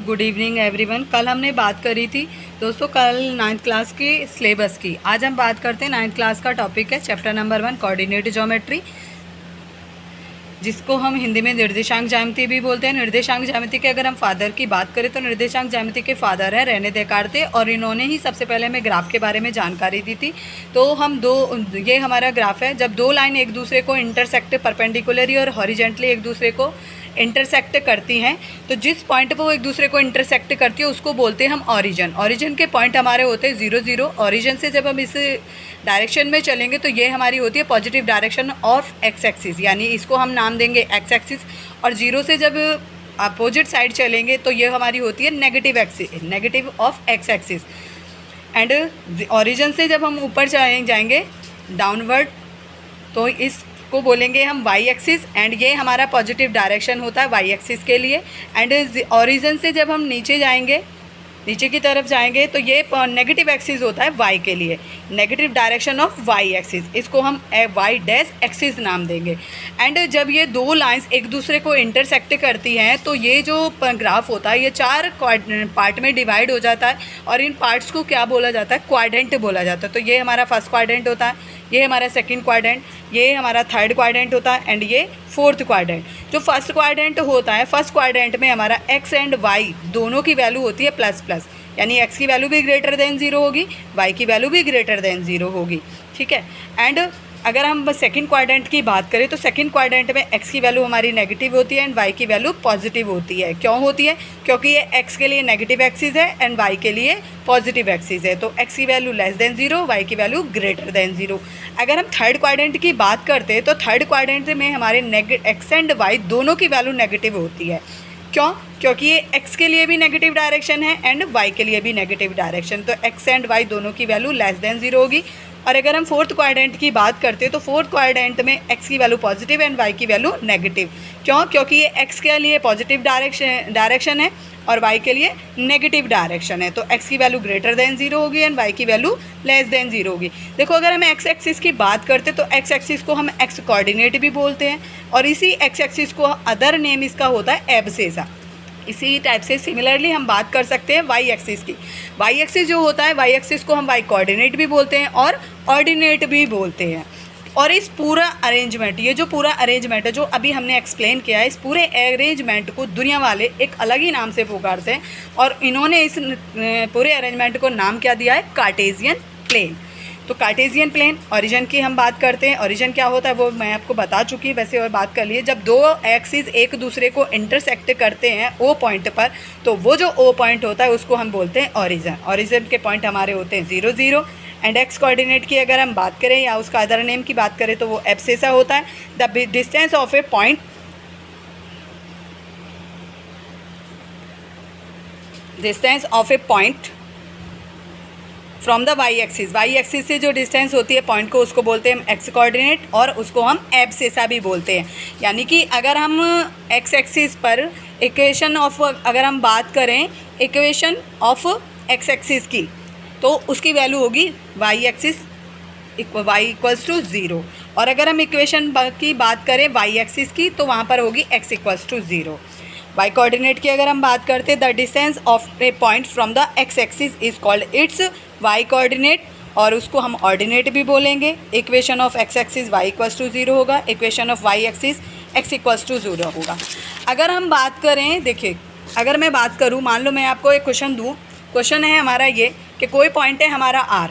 Good evening everyone. कल हमने बात करी थी दोस्तों, कल 9th क्लास की सिलेबस की। आज हम बात करते हैं 9th क्लास का टॉपिक है चैप्टर नंबर 1 कोऑर्डिनेट ज्योमेट्री, जिसको हम हिंदी में निर्देशांक ज्यामिति भी बोलते हैं। निर्देशांक ज्यामिति के अगर हम फादर की बात करें तो निर्देशांक ज्यामिति के फादर हैं रेने देकार्ते, और इन्होंने ही सबसे पहले हमें ग्राफ के बारे में जानकारी दी थी। तो हम ये हमारा ग्राफ है, जब दो लाइन एक दूसरे को इंटरसेक्ट परपेंडिकुलरली और हॉरिजेंटली एक दूसरे को इंटरसेक्ट करती हैं, तो जिस पॉइंट पर वो एक दूसरे को इंटरसेक्ट करती है उसको बोलते हैं हम ऑरिजिन। ऑरिजिन के पॉइंट हमारे होते हैं 0 0। ऑरिजिन से जब हम इस डायरेक्शन में चलेंगे तो ये हमारी होती है positive direction of X axis, यानी इसको हम नाम देंगे एक्स एक्सिस। और 0 से जब अपोजिट साइड चलेंगे तो ये हमारी होती है negative axis, negative of X axis. And origin से जब हम ऊपर जाएंगे डाउनवर्ड तो इसको बोलेंगे हम वाई एक्सिस, एंड ये हमारा पॉजिटिव डायरेक्शन होता है वाई एक्सिस के लिए। एंड ऑरिजिन से जब हम नीचे जाएंगे, नीचे की तरफ जाएंगे तो ये नेगेटिव एक्सिस होता है वाई के लिए, negative direction of Y axis, इसको हम वाई डैश एक्सिस नाम देंगे। एंड जब ये दो लाइंस एक दूसरे को इंटरसेक्ट करती हैं तो ये जो ग्राफ होता है ये 4 पार्ट में डिवाइड हो जाता है, और इन पार्ट्स को क्या बोला जाता है, क्वाड्रेंट बोला जाता है। तो ये हमारा फर्स्ट क्वाड्रेंट होता है, ये हमारा सेकंड क्वाड्रेंट, ये हमारा थर्ड क्वाड्रेंट होता है, एंड ये फोर्थ क्वाड्रेंट। जो फर्स्ट क्वाड्रेंट होता है, फर्स्ट क्वाड्रेंट में हमारा एक्स एंड वाई दोनों की वैल्यू होती है प्लस प्लस, यानी एक्स की वैल्यू भी ग्रेटर देन 0 होगी, वाई की वैल्यू भी ग्रेटर देन 0 होगी, ठीक है। एंड अगर हम सेकंड क्वाड्रेंट की बात करें तो सेकंड क्वाड्रेंट में एक्स की वैल्यू हमारी नेगेटिव होती है एंड वाई की वैल्यू पॉजिटिव होती है। क्यों होती है? क्योंकि ये एक्स के लिए नेगेटिव एक्सिस है एंड वाई के लिए पॉजिटिव एक्सिस है। तो एक्स की वैल्यू लेस देन 0, वाई की वैल्यू ग्रेटर देन 0। अगर हम थर्ड क्वाड्रेंट की बात करते हैं तो थर्ड क्वाड्रेंट में हमारे एक्स एंड वाई दोनों की वैल्यू नेगेटिव होती है। क्यों? क्योंकि ये एक्स के लिए भी नेगेटिव डायरेक्शन है एंड वाई के लिए भी नेगेटिव डायरेक्शन, तो एक्स एंड वाई दोनों की वैल्यू लेस देन 0 होगी। और अगर हम फोर्थ क्वाड्रेंट की बात करते हैं तो फोर्थ क्वाड्रेंट में एक्स की वैल्यू पॉजिटिव एंड वाई की वैल्यू नेगेटिव। क्यों? क्योंकि ये एक्स के लिए पॉजिटिव डायरेक्शन है और वाई के लिए नेगेटिव डायरेक्शन है, तो एक्स की वैल्यू ग्रेटर देन 0 होगी एंड वाई की वैल्यू लेस देन 0 होगी। देखो, अगर हम एक्स एक्सिस की बात करते तो एक्स एक्सिस को हम एक्स कोऑर्डिनेट भी बोलते हैं, और इसी एक्स एक्सिस को अदर नेम इसका होता है एब्सेसा। इसी टाइप से सिमिलरली हम बात कर सकते हैं वाई एक्सिस की। वाई एक्सिस जो होता है, वाई एक्सिस को हम वाई कोऑर्डिनेट भी बोलते हैं और ऑर्डिनेट भी बोलते हैं। और इस पूरा अरेंजमेंट, ये जो पूरा अरेंजमेंट है जो अभी हमने एक्सप्लेन किया है, इस पूरे अरेंजमेंट को दुनिया वाले एक अलग ही नाम से पुकारते हैं, और इन्होंने इस पूरे अरेंजमेंट को नाम क्या दिया है, कार्टेशियन प्लेन। तो कार्टेशियन प्लेन, ओरिजिन की हम बात करते हैं। ओरिजिन क्या होता है वो मैं आपको बता चुकी हूँ, वैसे और बात कर लिए। जब दो एक्सिस एक दूसरे को इंटरसेक्ट करते हैं ओ पॉइंट पर, तो वो जो ओ पॉइंट होता है उसको हम बोलते हैं ओरिजिन। ओरिजिन के पॉइंट हमारे होते हैं 0 0। एंड एक्स कोऑर्डिनेट की अगर हम बात करें या उसका अदर नेम की बात करें तो वो एब्सेसा होता है। The distance of a point, distance of a point from the Y axis, Y axis से जो डिस्टेंस होती है पॉइंट को, उसको बोलते हैं हम एक्स कोऑर्डिनेट, और उसको हम एब्सेसा भी बोलते हैं। यानी कि अगर हम एक्स एक्सिस पर इक्वेशन ऑफ, अगर हम बात करें इक्वेशन ऑफ एक्स एक्सिस की, तो उसकी वैल्यू होगी Y axis Y equals to 0। और अगर हम इक्वेशन की बात करें वाई एक्सिस की तो वहाँ पर होगी X equals to 0। Y coordinate की अगर हम बात करते हैं, the distance of a point from the X axis is called its Y coordinate, और उसको हम ऑर्डिनेट भी बोलेंगे। Equation of X axis Y equals to 0 होगा, equation of Y axis X equals to 0 होगा। अगर हम बात करें, देखिए अगर मैं बात करूँ, मान लो मैं आपको एक क्वेश्चन दूँ। क्वेश्चन है हमारा ये कि कोई पॉइंट है हमारा R,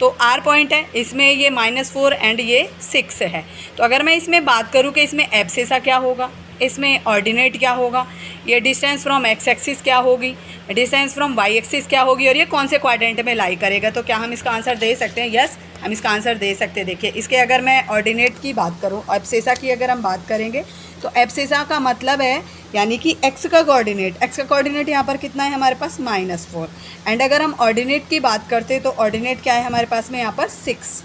तो R पॉइंट है, इसमें ये -4 एंड ये 6 है। तो अगर मैं इसमें बात करूँ कि इसमें एब्सेसा क्या होगा, इसमें ऑर्डिनेट क्या होगा, ये डिस्टेंस फ्रॉम एक्स एक्सिस क्या होगी, डिस्टेंस फ्रॉम वाई एक्सिस क्या होगी, और ये कौन से क्वाड्रेंट में लाई करेगा, तो क्या हम इसका आंसर दे सकते हैं? यस, हम इसका आंसर दे सकते हैं। देखिए, इसके अगर मैं ऑर्डिनेट की बात करूँ, एब्सेसा की अगर हम बात करेंगे तो एब्सेसा का मतलब है यानी कि एक्स का कोऑर्डिनेट, एक्स का कोऑर्डिनेट यहाँ पर कितना है हमारे पास, -4। एंड अगर हम ऑर्डिनेट की बात करते हैं तो ऑर्डिनेट क्या है हमारे पास में यहाँ पर 6,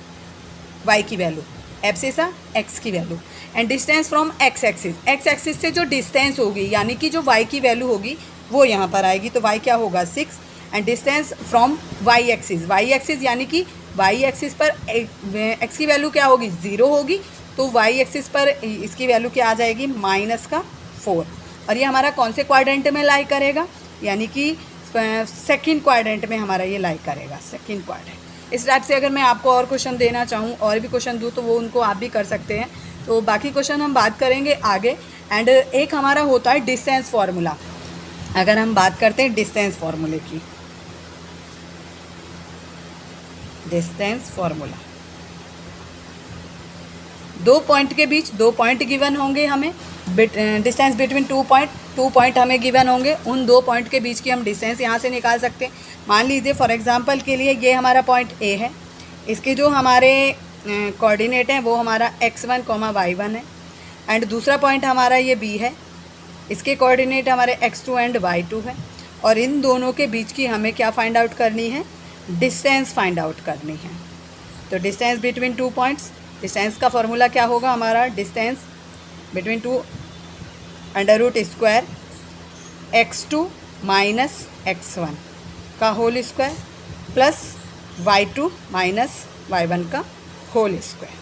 वाई की वैल्यू, एब्सेसा एक्स की value. And distance from x axis, x axis से जो डिस्टेंस होगी यानी कि जो वाई की वैल्यू होगी वो यहाँ पर आएगी, तो वाई क्या होगा 6। And distance from Y axis, Y axis यानी कि वाई एक्सिस पर एक्स की वैल्यू क्या होगी, 0 होगी, तो वाई एक्सिस पर इसकी वैल्यू क्या आ जाएगी, -4। और ये हमारा कौन से क्वाड्रेंट में लाई करेगा, यानी कि सेकंड क्वाड्रेंट में हमारा ये लाई करेगा, सेकंड क्वाड्रेंट। इस टाइप से अगर मैं आपको और क्वेश्चन देना चाहूँ, और भी क्वेश्चन दूँ, तो वो उनको आप भी कर सकते हैं। तो बाकी क्वेश्चन हम बात करेंगे आगे। एंड एक हमारा होता है डिस्टेंस फार्मूला। अगर हम बात करते हैं डिस्टेंस फार्मूले की, डिस्टेंस फार्मूला, दो पॉइंट के बीच दो पॉइंट गिवन होंगे हमें, डिस्टेंस बिटवीन टू पॉइंट हमें गिवन होंगे। उन दो पॉइंट के बीच की हम डिस्टेंस यहाँ से निकाल सकते हैं। मान लीजिए फॉर एग्जांपल के लिए ये हमारा पॉइंट ए है, इसके जो हमारे कोऑर्डिनेट हैं वो हमारा x1, y1 है। एंड दूसरा पॉइंट हमारा ये बी है, इसके कोऑर्डिनेट हमारे x2 एंड y2 है। और इन दोनों के बीच की हमें क्या फाइंड आउट करनी है, डिस्टेंस फाइंड आउट करनी है। तो distance between two points, distance का फॉर्मूला क्या होगा हमारा, distance between two √² x2 minus x1 का whole square plus y2 minus y1 का होल स्क्वायर।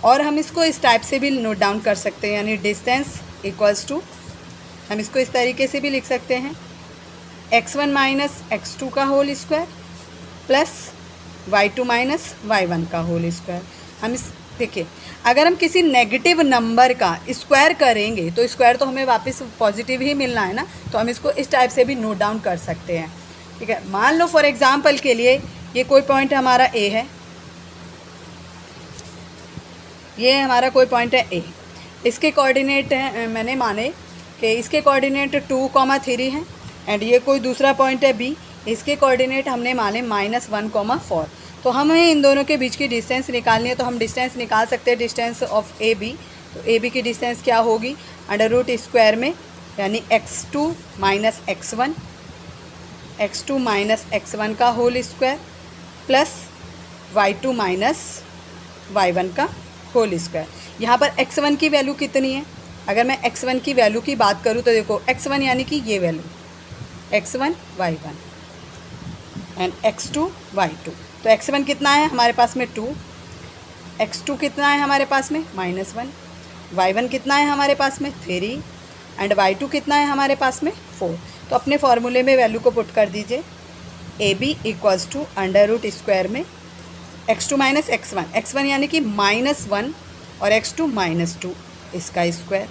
और हम इसको इस टाइप से भी नोट डाउन कर सकते हैं, यानी डिस्टेंस इक्वल्स टू, हम इसको इस तरीके से भी लिख सकते हैं, x1 माइनस x2 का whole square plus y2 minus y1 का होल स्क्वायर। हम इस देखिए, अगर हम किसी नेगेटिव नंबर का स्क्वायर करेंगे तो स्क्वायर तो हमें वापस पॉजिटिव ही मिलना है ना, तो हम इसको इस टाइप से भी नोट डाउन कर सकते हैं। ठीक है, मान लो फॉर एग्जांपल के लिए ये कोई पॉइंट हमारा ए है, ये हमारा कोई पॉइंट है ए, इसके कोऑर्डिनेट हैं, मैंने माने कि इसके कोऑर्डिनेट 2,3 हैं। एंड ये कोई दूसरा पॉइंट है बी, इसके कोऑर्डिनेट हमने माने -1,4। तो हमें इन दोनों के बीच की डिस्टेंस निकालनी है, तो हम डिस्टेंस निकाल सकते हैं, डिस्टेंस ऑफ ए बी। तो ए बी की डिस्टेंस क्या होगी, √² में, यानी x2 माइनस x1 का whole square plus y2 minus y1 का होल स्क्वायर। यहाँ पर x1 की वैल्यू कितनी है, अगर मैं x1 की वैल्यू की बात करूँ तो देखो x1 यानी कि ये value x1 y1 and x2 y2। तो x1 कितना है हमारे पास में 2, x2 कितना है हमारे पास में -1, y1 कितना है हमारे पास में 3 एंड y2 कितना है हमारे पास में 4। तो अपने फॉर्मूले में वैल्यू को पुट कर दीजिए, ए बी इक्वल्स टू √² में x2 माइनस x1 यानी कि -1 और x2 -2 इसका square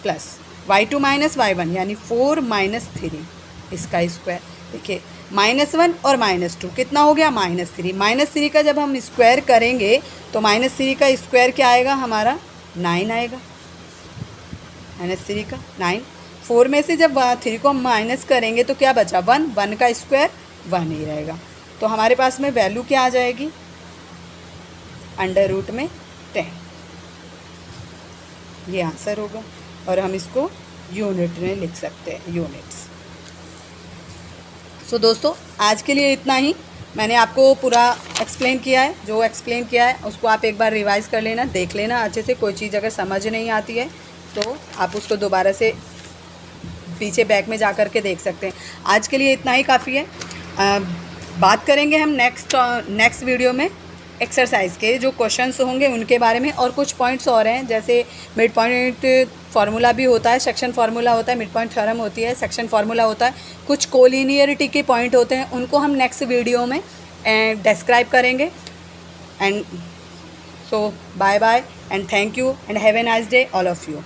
plus y2 minus y1 यानी 4 - 3 इसका स्क्वायर। देखिए -1 और -2 कितना हो गया, -3। -3 का जब हम स्क्वायर करेंगे तो -3 का स्क्वायर क्या आएगा हमारा, 9 आएगा। -3 का 9, 4 में से जब 3 को हम माइनस करेंगे तो क्या बचा, 1 का स्क्वायर 1 ही रहेगा। तो हमारे पास में वैल्यू क्या आ जाएगी, √10। ये आंसर होगा, और हम इसको यूनिट में लिख सकते हैं, यूनिट्स। सो दोस्तों आज के लिए इतना ही, मैंने आपको पूरा एक्सप्लेन किया है। जो एक्सप्लेन किया है उसको आप एक बार रिवाइज़ कर लेना, देख लेना अच्छे से। कोई चीज़ अगर समझ नहीं आती है तो आप उसको दोबारा से पीछे बैक में जा कर के देख सकते हैं। आज के लिए इतना ही काफ़ी है। बात करेंगे हम नेक्स्ट वीडियो में एक्सरसाइज के जो क्वेश्चंस होंगे उनके बारे में, और कुछ पॉइंट्स और हैं, जैसे मिड पॉइंट फार्मूला भी होता है, सेक्शन फार्मूला होता है, मिड पॉइंट थ्योरम होती है, सेक्शन फार्मूला होता है, कुछ कोलिनियरिटी के पॉइंट होते हैं, उनको हम नेक्स्ट वीडियो में डिस्क्राइब करेंगे। And so bye bye and thank you and have a nice day all of you.